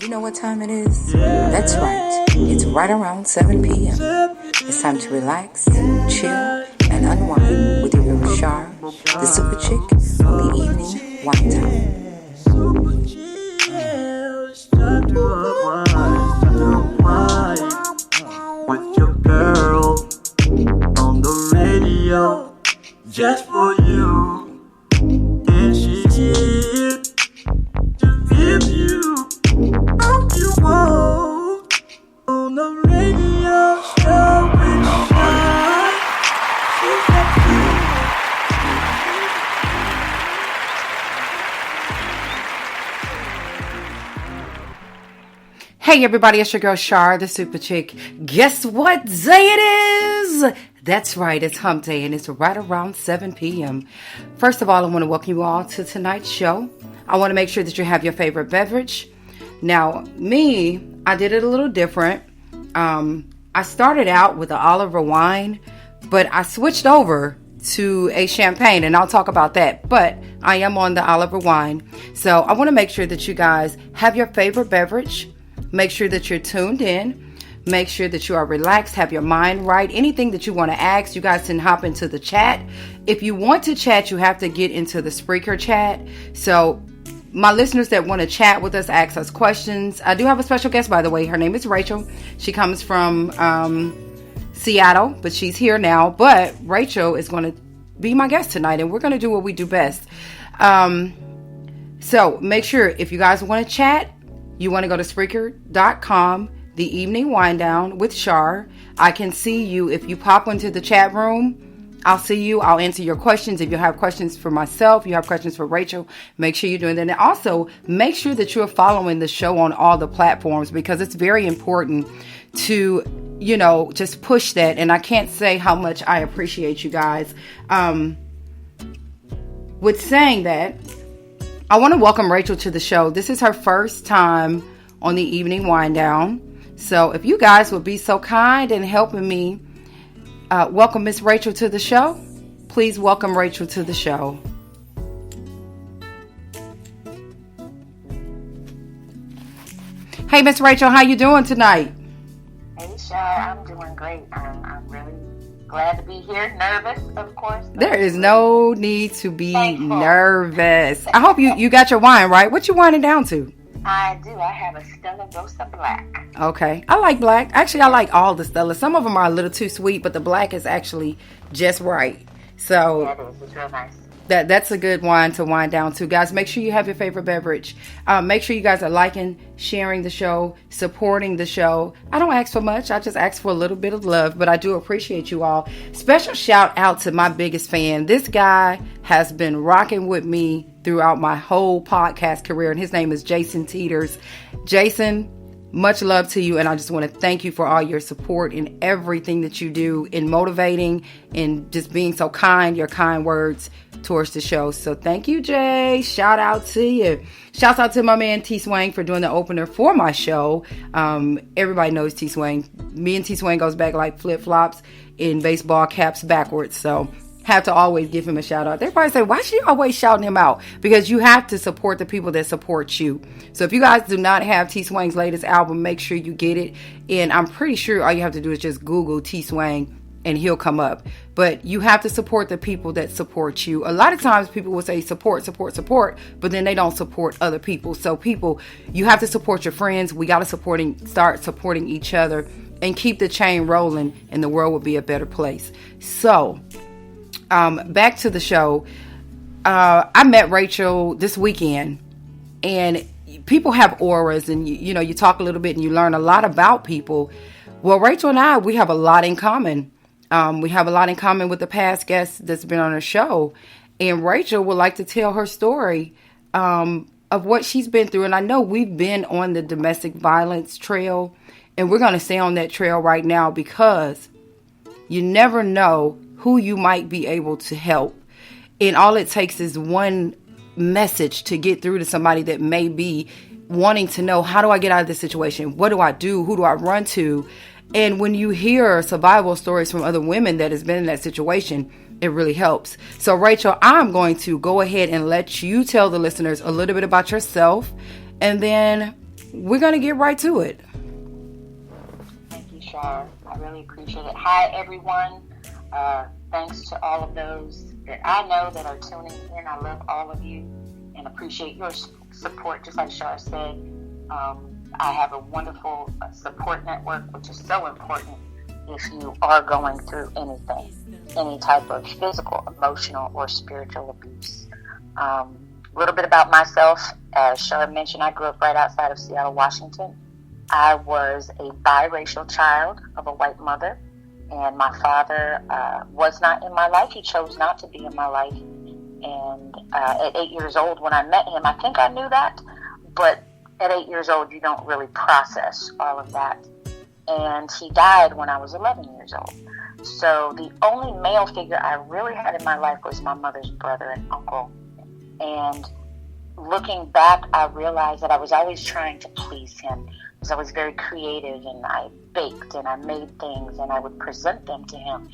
You know what time it is? That's right. It's right around 7 p.m. It's time to relax, chill, and unwind with your girl Shar, the super chick, on the evening wine time. With your girl on the radio, just for you. And she's here to give you all you want on the radio show with Shar. She's got you. Hey everybody, it's your girl Shar, the super chick. Guess what day it is? That's right, it's hump day and it's right around 7 p.m. First of all, I want to welcome you all to tonight's show. I want to make sure that you have your favorite beverage. Now, I did it a little different. I started out with the Oliver wine, but I switched over to a champagne, and I'll talk about that. But I am on the Oliver wine. So I want to make sure that you guys have your favorite beverage. Make sure that you're tuned in. Make sure that you are relaxed, have your mind right. Anything that you want to ask, you guys can hop into the chat. If you want to chat, you have to get into the Spreaker chat. So my listeners that want to chat with us, ask us questions. I do have a special guest, by the way. Her name is Rachel. She comes from Seattle, but she's here now. But Rachel is going to be my guest tonight, and we're going to do what we do best. So make sure if you guys want to chat, you want to go to Spreaker.com, the evening wind down with Shar. I can see you. If you pop into the chat room, I'll see you. I'll answer your questions. If you have questions for myself, you have questions for Rachel, make sure you're doing that. And also, make sure that you're following the show on all the platforms, because it's very important to, just push that. And I can't say how much I appreciate you guys. With saying that, I want to welcome Rachel to the show. This is her first time on the evening wind down. So if you guys would be so kind in helping me welcome Miss Rachel to the show, please welcome Rachel to the show. Hey, Miss Rachel, how you doing tonight? Hey, Shar, I'm doing great. I'm really glad to be here. Nervous, of course. There is no need to be nervous. I hope you got your wine, right? What you winding down to? I do. I have a Stella Rosa Black. Okay. I like black. Actually, I like all the Stellas. Some of them are a little too sweet, but the black is actually just right. So Yeah, it is. It's real nice. That's a good wine to wind down to. Guys, make sure you have your favorite beverage. Make sure you guys are liking, sharing the show, supporting the show. I don't ask for much. I just ask for a little bit of love, but I do appreciate you all. Special shout out to my biggest fan. This guy has been rocking with me throughout my whole podcast career, and his name is Jason Teeters. Jason, much love to you, and I just want to thank you for all your support in everything that you do in motivating and just being so kind, your kind words towards the show. So thank you, Jay. Shout out to you. Shouts out to my man T Swain for doing the opener for my show. Everybody knows T Swain. Me and T Swain goes back like flip-flops in baseball caps backwards. So have to always give him a shout out. They probably say, why should you always shouting him out? Because you have to support the people that support you. So if you guys do not have T Swain's latest album, make sure you get it. And I'm pretty sure all you have to do is just Google T Swain and he'll come up. But you have to support the people that support you. A lot of times people will say support, but then they don't support other people. So people, you have to support your friends. We got to start supporting each other and keep the chain rolling, and the world will be a better place. So back to the show. I met Rachel this weekend, and people have auras, and you talk a little bit and you learn a lot about people. Well, Rachel and I, we have a lot in common. We have a lot in common with the past guests that's been on our show. And Rachel would like to tell her story of what she's been through. And I know we've been on the domestic violence trail, and we're going to stay on that trail right now, because you never know who you might be able to help. And all it takes is one message to get through to somebody that may be wanting to know, how do I get out of this situation? What do I do? Who do I run to? And when you hear survival stories from other women that has been in that situation, it really helps. So Rachel, I'm going to go ahead and let you tell the listeners a little bit about yourself, and then we're going to get right to it. Thank you, Shar. I really appreciate it. Hi, everyone. Thanks to all of those that I know that are tuning in. I love all of you and appreciate your support. Just like Shar said, I have a wonderful support network, which is so important if you are going through anything, any type of physical, emotional, or spiritual abuse. A little bit about myself. As Shar mentioned, I grew up right outside of Seattle, Washington. I was a biracial child of a white mother, and my father was not in my life. He chose not to be in my life. And at 8 years old, when I met him, I think I knew that, but at 8 years old, you don't really process all of that. And he died when I was 11 years old. So the only male figure I really had in my life was my mother's brother and uncle. And looking back, I realized that I was always trying to please him, because I was very creative, and I baked and I made things and I would present them to him.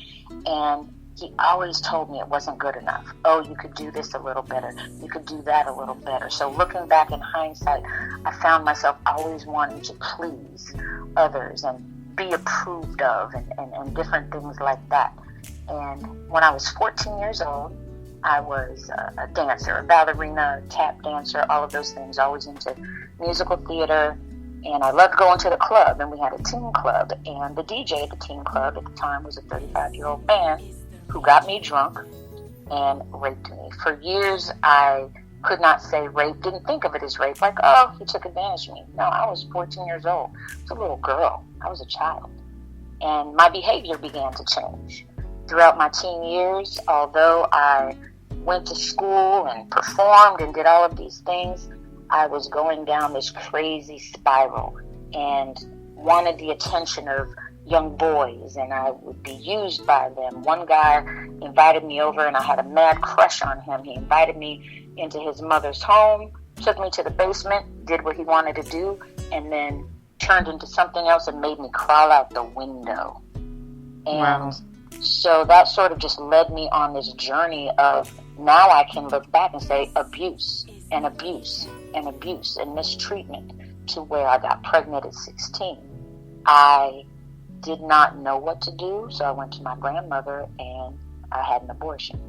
And he always told me it wasn't good enough. Oh, you could do this a little better. You could do that a little better. So looking back in hindsight, I found myself always wanting to please others and be approved of and different things like that. And when I was 14 years old, I was a dancer, a ballerina, a tap dancer, all of those things, always into musical theater. And I loved going to the club, and we had a teen club. And the DJ at the teen club at the time was a 35-year-old man who got me drunk and raped me. For years, I could not say rape, didn't think of it as rape, like, oh, he took advantage of me. No, I was 14 years old. I was a little girl. I was a child. And my behavior began to change. Throughout my teen years, although I went to school and performed and did all of these things, I was going down this crazy spiral and wanted the attention of young boys, and I would be used by them. One guy invited me over, and I had a mad crush on him. He invited me into his mother's home, took me to the basement, did what he wanted to do, and then turned into something else and made me crawl out the window. And wow. So that sort of just led me on this journey of, now I can look back and say abuse and abuse and abuse and mistreatment, to where I got pregnant at 16. I did not know what to do, so I went to my grandmother and I had an abortion.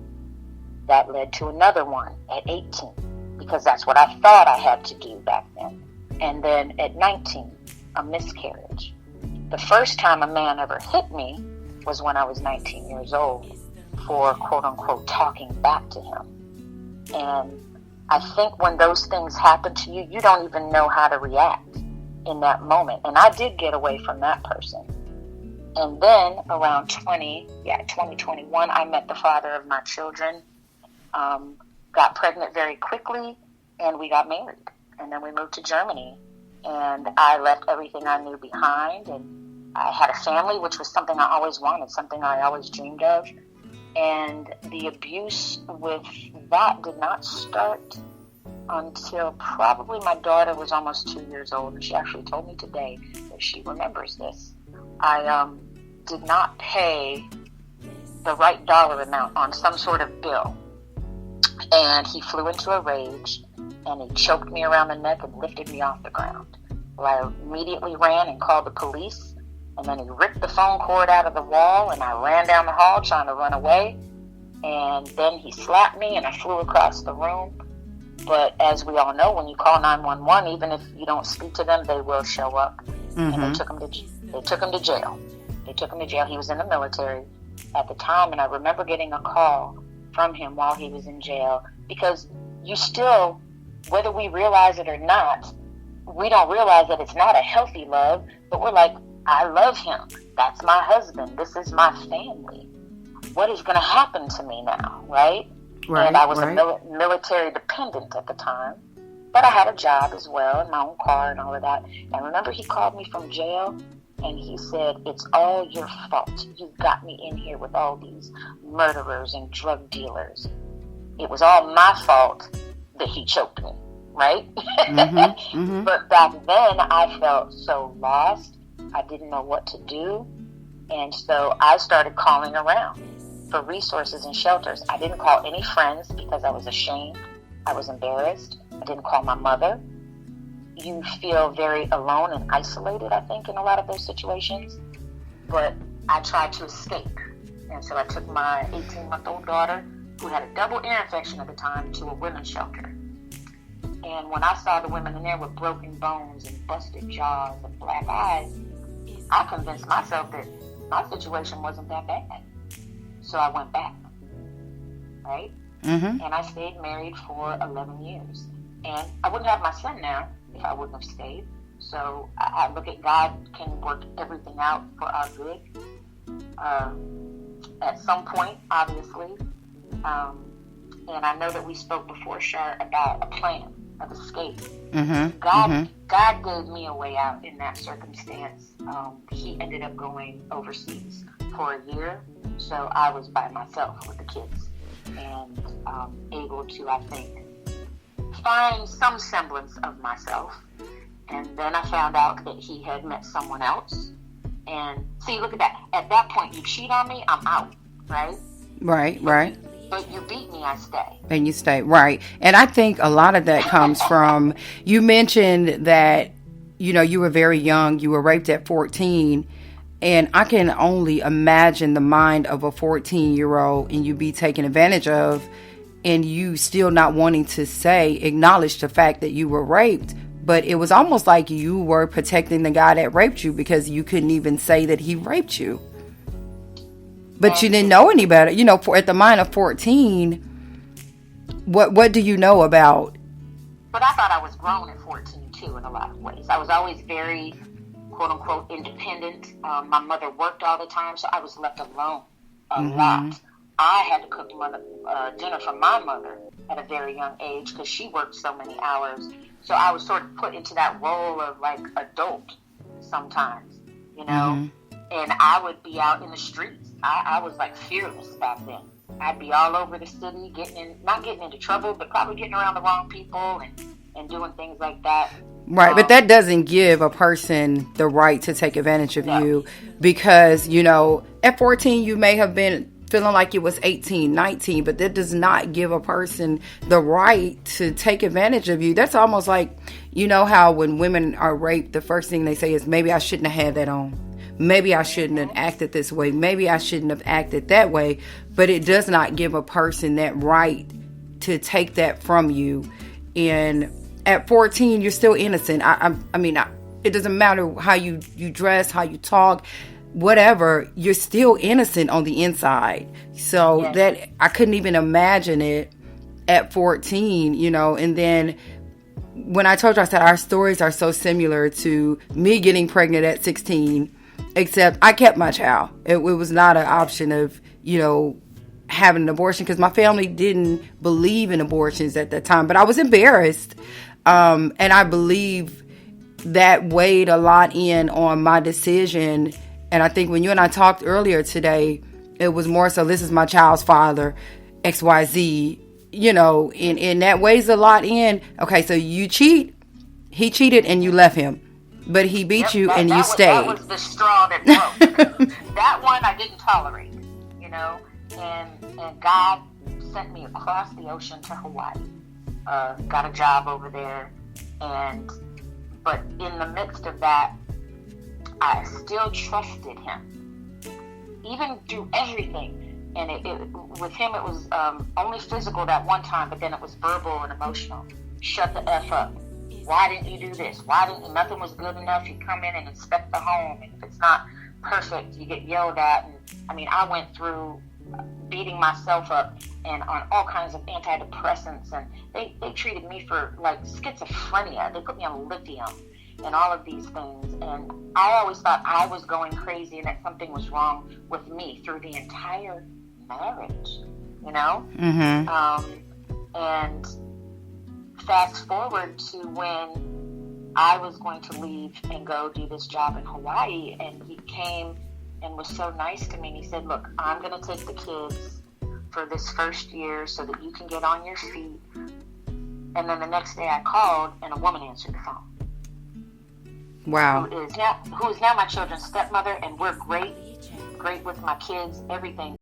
That led to another one at 18, because that's what I thought I had to do back then. And then at 19, a miscarriage. The first time a man ever hit me was when I was 19 years old, for quote-unquote talking back to him. And I think when those things happen to you, you don't even know how to react in that moment. And I did get away from that person. And then around 2021, I met the father of my children, got pregnant very quickly, and we got married. And then we moved to Germany. And I left everything I knew behind, and I had a family, which was something I always wanted, something I always dreamed of. And the abuse with that did not start until probably my daughter was almost 2 years old. And she actually told me today that she remembers this. I did not pay the right dollar amount on some sort of bill. And he flew into a rage, and he choked me around the neck and lifted me off the ground. Well, I immediately ran and called the police. And then he ripped the phone cord out of the wall, and I ran down the hall trying to run away. And then he slapped me, and I flew across the room. But as we all know, when you call 911, even if you don't speak to them, they will show up. Mm-hmm. And they took him to jail. They took him to jail. He was in the military at the time, and I remember getting a call from him while he was in jail, because you still, whether we realize it or not, we don't realize that it's not a healthy love, but we're like, I love him. That's my husband. This is my family. What is going to happen to me now, right? And I was a military dependent at the time, but I had a job as well, and my own car and all of that. And I remember he called me from jail, and he said, it's all your fault. You got me in here with all these murderers and drug dealers. It was all my fault that he choked me, right? Mm-hmm, mm-hmm. But back then, I felt so lost. I didn't know what to do. And so I started calling around for resources and shelters. I didn't call any friends because I was ashamed. I was embarrassed. I didn't call my mother. you feel very alone and isolated, I think, in a lot of those situations. But I tried to escape. And so I took my 18-month-old daughter, who had a double ear infection at the time, to a women's shelter. And when I saw the women in there with broken bones and busted jaws and black eyes, I convinced myself that my situation wasn't that bad. So I went back, right? Mm-hmm. And I stayed married for 11 years. And I wouldn't have my son now if I wouldn't have stayed. So I look at God can work everything out for our good. At some point, obviously. And I know that we spoke before, Shar, about a plan of escape. Mm-hmm. God gave me a way out in that circumstance. He ended up going overseas for a year. So I was by myself with the kids and able to, I think, find some semblance of myself. And then I found out that he had met someone else. And see, look at that. At that point, you cheat on me, I'm out, right? Right. But you beat me, I stay. And you stay, right. And I think a lot of that comes from, you mentioned that, you were very young. You were raped at 14. And I can only imagine the mind of a 14-year-old and you be taken advantage of and you still not wanting to acknowledge the fact that you were raped. But it was almost like you were protecting the guy that raped you because you couldn't even say that he raped you. But you didn't know any better. At the mind of 14, what do you know about? But I thought I was grown at 14, too, in a lot of ways. I was always very, quote-unquote, independent. My mother worked all the time, so I was left alone a lot. I had to cook dinner for my mother at a very young age because she worked so many hours. So I was sort of put into that role of, like, adult sometimes, And I would be out in the streets. I was, like, fearless back then. I'd be all over the city, not getting into trouble, but probably getting around the wrong people and doing things like that. Right, but that doesn't give a person the right to take advantage of you because, at 14 you may have been feeling like it was 18, 19, but that does not give a person the right to take advantage of you. That's almost like, how when women are raped, the first thing they say is, maybe I shouldn't have had that on. Maybe I shouldn't have acted this way. Maybe I shouldn't have acted that way. But it does not give a person that right to take that from you. And at 14, you're still innocent. It doesn't matter how you dress, how you talk, whatever. You're still innocent on the inside. So that I couldn't even imagine it at 14, And then when I told you, I said our stories are so similar to me getting pregnant at 16. Except I kept my child. It was not an option of, having an abortion because my family didn't believe in abortions at that time. But I was embarrassed. And I believe that weighed a lot in on my decision. And I think when you and I talked earlier today, it was more so this is my child's father, XYZ, and that weighs a lot in. Okay, so you cheat. He cheated and you left him. But he beat you and you stayed. That was the straw that broke. That one I didn't tolerate, And God sent me across the ocean to Hawaii. Got a job over there. But in the midst of that, I still trusted him. Even through everything. And with him, it was only physical that one time, but then it was verbal and emotional. Shut the F up. Why didn't you do this? Nothing was good enough? You come in and inspect the home, and if it's not perfect, you get yelled at. And I went through beating myself up and on all kinds of antidepressants, and they treated me for like schizophrenia. They put me on lithium and all of these things, and I always thought I was going crazy and that something was wrong with me through the entire marriage, and fast forward to when I was going to leave and go do this job in Hawaii, and he came and was so nice to me, and he said, look, I'm going to take the kids for this first year so that you can get on your feet. And then the next day I called and a woman answered the phone. Wow. Who is now my children's stepmother, and we're great with my kids, everything.